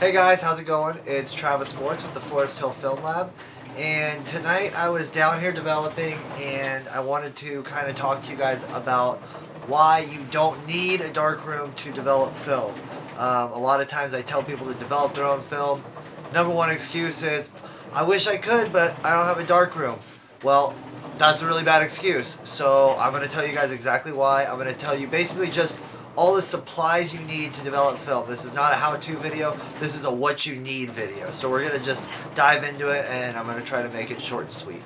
Hey guys, how's it going? It's Travis Sports with the Forest Hill Film Lab, and tonight I was down here developing, and I wanted to kind of talk to you guys about why you don't need a darkroom to develop film. A lot of times I tell people to develop their own film. Number one excuse is, I wish I could, but I don't have a darkroom. Well, that's a really bad excuse. So I'm going to tell you guys exactly why. I'm going to tell you basically just all the supplies you need to develop film. This is not a how-to video. This is a what you need video. So we're going to just dive into it, and I'm going to try to make it short and sweet.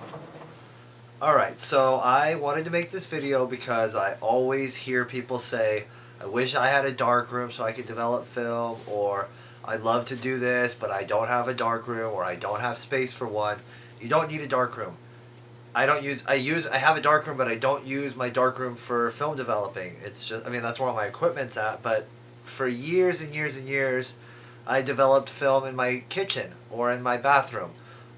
Alright, so I wanted to make this video because I always hear people say, I wish I had a darkroom so I could develop film, or I'd love to do this, but I don't have a darkroom, or I don't have space for one. You don't need a darkroom. I have a darkroom, but I don't use my darkroom for film developing. It's just, I mean, that's where all my equipment's at, but for years and years and years, I developed film in my kitchen or in my bathroom.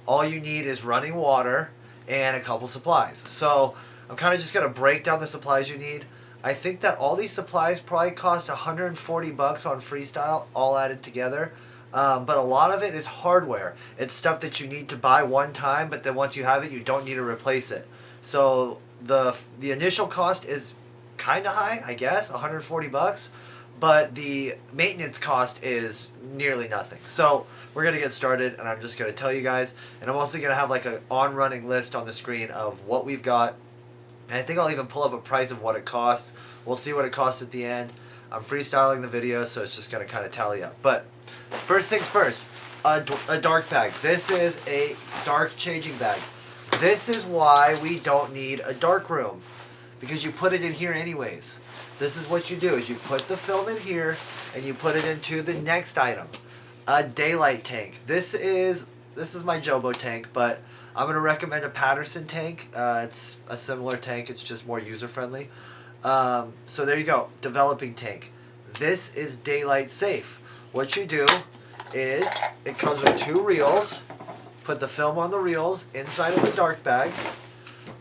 All you need is running water and a couple supplies. So I'm kind of just going to break down the supplies you need. I think that all these supplies probably cost $140 on Freestyle, all added together. But a lot of it is hardware. It's stuff that you need to buy one time, but then once you have it, you don't need to replace it. So the initial cost is kind of high, I guess, $140, but the maintenance cost is nearly nothing. So we're going to get started, and I'm just going to tell you guys, and I'm also going to have like an on-running list on the screen of what we've got, and I think I'll even pull up a price of what it costs. We'll see what it costs at the end. I'm freestyling the video, so it's just going to kind of tally up. But first things first, a dark bag. This is a dark changing bag. This is why we don't need a dark room, because you put it in here anyways. This is what you do, is you put the film in here, and you put it into the next item. A daylight tank. This is my Jobo tank, but I'm going to recommend a PATERSON tank. It's a similar tank, it's just more user-friendly. So there you go, developing tank. This is daylight safe. What you do is, it comes with two reels. Put the film on the reels inside of the dark bag.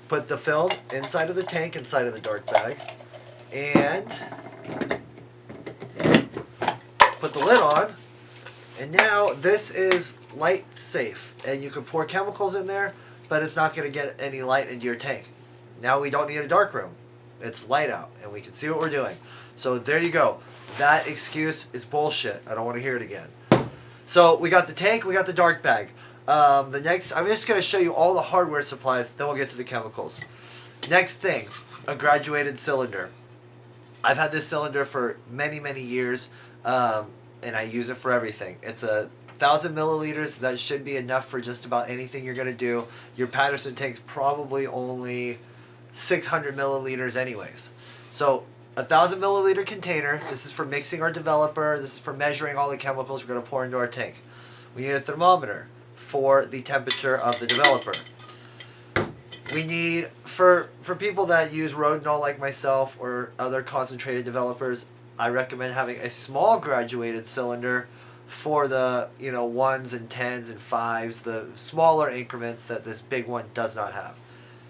Put the film inside of the tank inside of the dark bag. And put the lid on. And now this is light safe. And you can pour chemicals in there, but it's not going to get any light into your tank. Now we don't need a dark room. It's light out, and we can see what we're doing. So there you go. That excuse is bullshit. I don't want to hear it again. So we got the tank, we got the dark bag. The next, I'm just going to show you all the hardware supplies, then we'll get to the chemicals. Next thing, a graduated cylinder. I've had this cylinder for many, many years, and I use it for everything. It's 1,000 milliliters. That should be enough for just about anything you're going to do. Your PATERSON tank's probably only 600 milliliters anyways. So 1,000 milliliter container. This is for mixing our developer. This is for measuring all the chemicals we're going to pour into our tank. We need a thermometer for the temperature of the developer. We need, for people that use RODINAL like myself or other concentrated developers, I recommend having a small graduated cylinder for the, you know, 1s and 10s and 5s, the smaller increments that this big one does not have.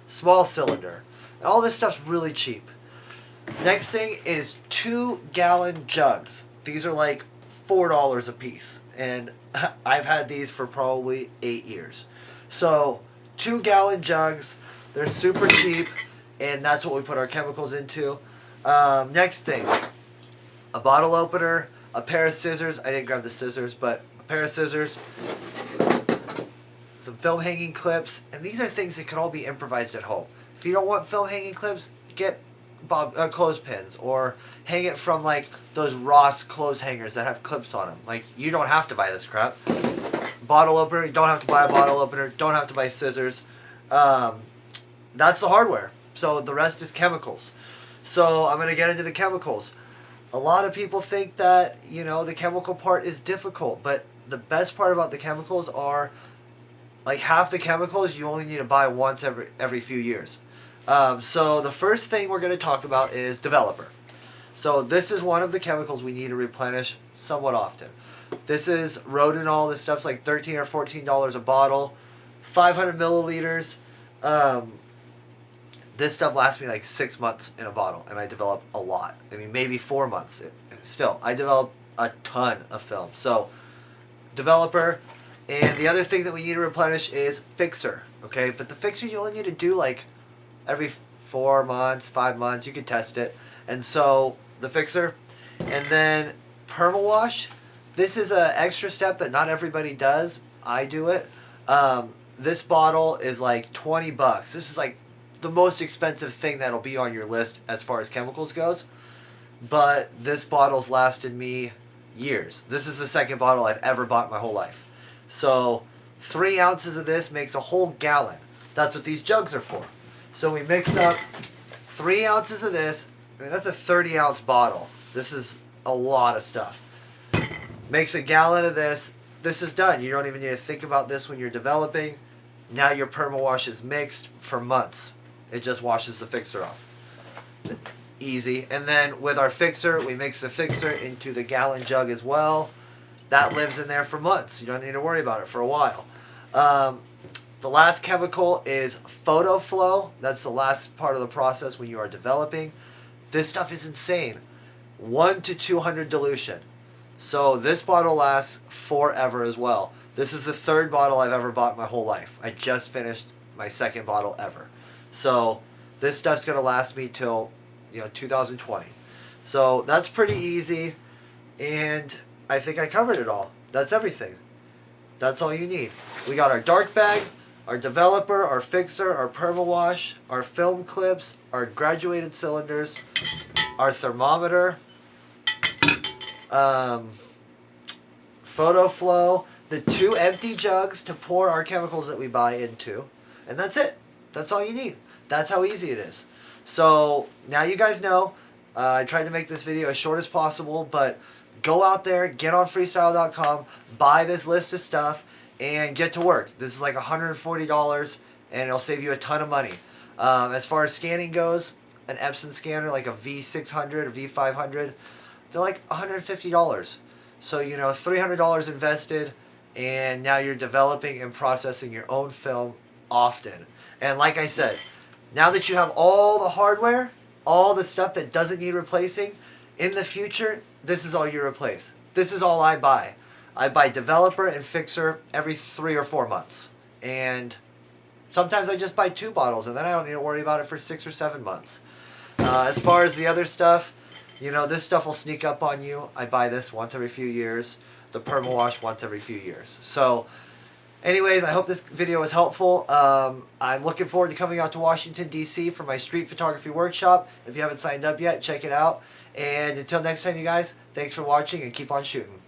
Small cylinder. And all this stuff's really cheap. Next thing is 2-gallon jugs. These are like $4 a piece. And I've had these for probably 8 years. So 2-gallon jugs. They're super cheap. And that's what we put our chemicals into. Next thing. A bottle opener. A pair of scissors. I didn't grab the scissors, but a pair of scissors. Some film hanging clips. And these are things that can all be improvised at home. If you don't want film hanging clips, get clothespins, or hang it from like those Ross clothes hangers that have clips on them. Like, you don't have to buy this crap. Bottle opener, you don't have to buy a bottle opener, don't have to buy scissors. That's the hardware. So the rest is chemicals. So I'm going to get into the chemicals. A lot of people think that, you know, the chemical part is difficult, but the best part about the chemicals are, like, half the chemicals you only need to buy once every few years. So the first thing we're going to talk about is developer. So this is one of the chemicals we need to replenish somewhat often. This is RODINAL. This stuff's like $13 or $14 a bottle. 500 milliliters. This stuff lasts me like 6 months in a bottle, and I develop a lot. I mean, maybe 4 months. Still, I develop a ton of film. So developer, and the other thing that we need to replenish is fixer. Okay, but the fixer you only need to do like every 4 months, 5 months. You can test it. And so the fixer, and then PERMAWASH. This is an extra step that not everybody does. I do it. This bottle is like 20 bucks. This is like the most expensive thing that'll be on your list as far as chemicals goes. But this bottle's lasted me years. This is the second bottle I've ever bought in my whole life. So 3 ounces of this makes a whole gallon. That's what these jugs are for. So we mix up 3 ounces of this. I mean, that's a 30-ounce bottle. This is a lot of stuff. Makes a gallon of this. This is done. You don't even need to think about this when you're developing. Now your PERMAWASH is mixed for months. It just washes the fixer off. Easy. And then with our fixer, we mix the fixer into the gallon jug as well. That lives in there for months. You don't need to worry about it for a while. The last chemical is photo flow. That's the last part of the process when you are developing. This stuff is insane. 1 to 200 dilution. So this bottle lasts forever as well. This is the 3rd bottle I've ever bought in my whole life. I just finished my 2nd bottle ever. So this stuff's going to last me till 2020. So that's pretty easy, and I think I covered it all. That's everything. That's all you need. We got our dark bag, our developer, our fixer, our PERMAWASH, our film clips, our graduated cylinders, our thermometer, photo flow, the 2 empty jugs to pour our chemicals that we buy into, and that's it. That's all you need. That's how easy it is. So now you guys know. I tried to make this video as short as possible, but go out there, get on freestyle.com, buy this list of stuff, and get to work. This is like $140, and it'll save you a ton of money. As far as scanning goes, an Epson scanner like a V600 or V500, they're like $150. So, $300 invested, and now you're developing and processing your own film often. And like I said, now that you have all the hardware, all the stuff that doesn't need replacing, in the future, this is all you replace. This is all I buy. I buy developer and fixer every 3 or 4 months. And sometimes I just buy 2 bottles, and then I don't need to worry about it for 6 or 7 months. As far as the other stuff, this stuff will sneak up on you. I buy this once every few years. The PERMAWASH once every few years. So, anyways, I hope this video was helpful. I'm looking forward to coming out to Washington, D.C. for my street photography workshop. If you haven't signed up yet, check it out. And until next time, you guys, thanks for watching and keep on shooting.